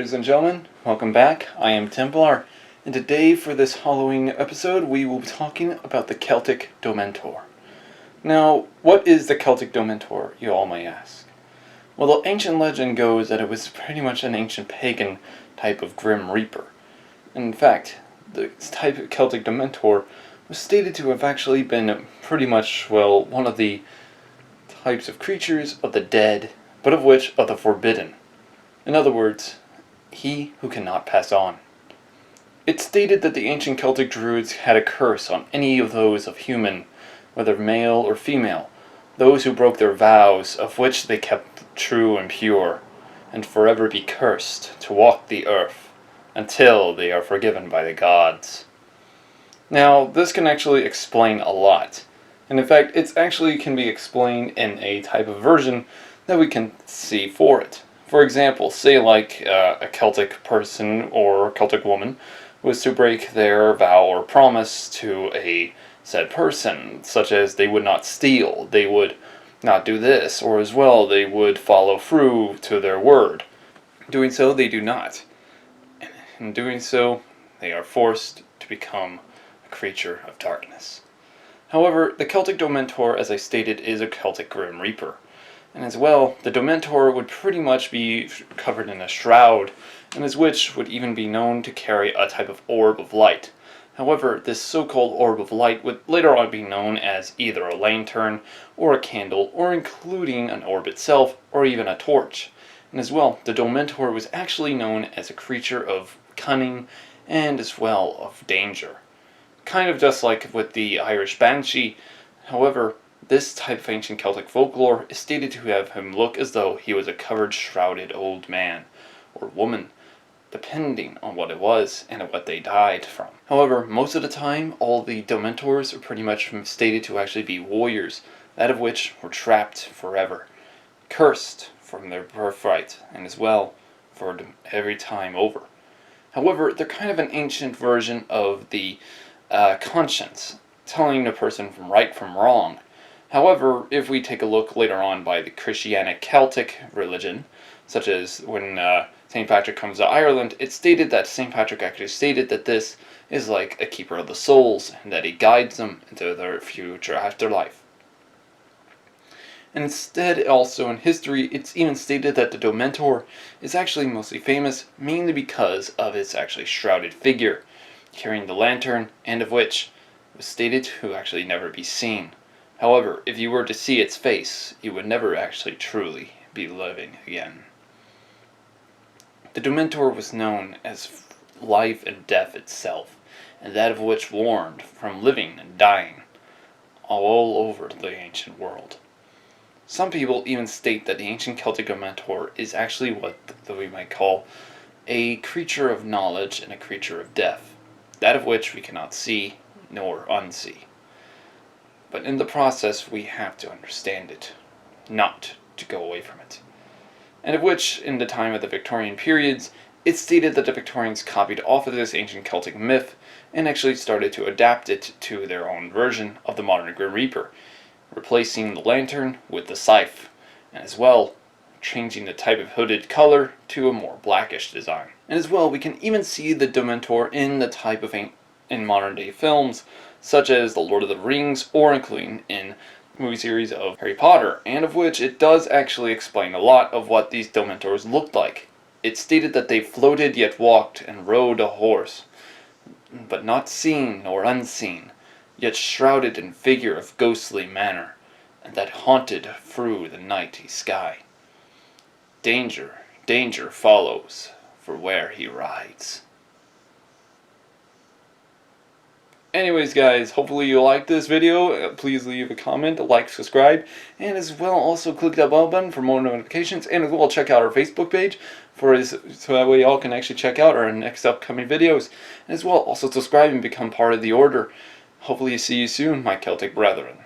ladies and gentlemen, welcome back. I am Templar, and today for this Halloween episode we will be talking about the Celtic Dementor. Now, what is the Celtic Dementor, you all may ask? Well, the ancient legend goes that it was pretty much an ancient pagan type of Grim Reaper. In fact, the type of Celtic Dementor was stated to have actually been pretty much, well, one of the types of creatures of the dead, but of which of the forbidden. In other words, he who cannot pass on. It's stated that the ancient Celtic druids had a curse on any of those of human, whether male or female, those who broke their vows, of which they kept true and pure, and forever be cursed to walk the earth, until they are forgiven by the gods. Now, this can actually explain a lot, and in fact, it actually can be explained in a type of version that we can see for it. For example, say like a Celtic person or Celtic woman was to break their vow or promise to a said person, such as they would not steal, they would not do this, or as well they would follow through to their word. Doing so, they do not. And in doing so, they are forced to become a creature of darkness. However, the Celtic Dementor, as I stated, is a Celtic Grim Reaper. And as well, the Dementor would pretty much be covered in a shroud, and as which would even be known to carry a type of orb of light. However, this so-called orb of light would later on be known as either a lantern, or a candle, or including an orb itself, or even a torch. And as well, the Dementor was actually known as a creature of cunning, and as well of danger. Kind of just like with the Irish Banshee. However, this type of ancient Celtic folklore is stated to have him look as though he was a covered, shrouded old man, or woman, depending on what it was and what they died from. However, most of the time, all the Dementors are pretty much stated to actually be warriors, that of which were trapped forever, cursed from their birthright, and as well for every time over. However, they're kind of an ancient version of the conscience, telling the person from right from wrong. However, if we take a look later on by the Christianic Celtic religion, such as when St. Patrick comes to Ireland, it's stated that St. Patrick actually stated that this is like a keeper of the souls, and that he guides them into their future afterlife. And instead, also in history, it's even stated that the Dementor is actually mostly famous mainly because of its actually shrouded figure, carrying the lantern, and of which was stated to actually never be seen. However, if you were to see its face, you would never actually truly be living again. The Dementor was known as life and death itself, and that of which warned from living and dying all over the ancient world. Some people even state that the ancient Celtic Dementor is actually what we might call a creature of knowledge and a creature of death, that of which we cannot see nor unsee. But in the process, we have to understand it, not to go away from it. And of which, in the time of the Victorian periods, it's stated that the Victorians copied off of this ancient Celtic myth and actually started to adapt it to their own version of the modern Grim Reaper, replacing the lantern with the scythe, and as well, changing the type of hooded color to a more blackish design. And as well, we can even see the Dementor in the type of in modern day films, such as The Lord of the Rings, or including in the movie series of Harry Potter, and of which it does actually explain a lot of what these Dementors looked like. It's stated that they floated yet walked and rode a horse, but not seen nor unseen, yet shrouded in figure of ghostly manner, and that haunted through the nighty sky. Danger, danger follows, for where he rides. Anyways guys, hopefully you liked this video. Please leave a comment, like, subscribe, and as well also click that bell button for more notifications, and as well check out our Facebook page so that way y'all can actually check out our next upcoming videos, and as well also subscribe and become part of the order. Hopefully see you soon, my Celtic brethren.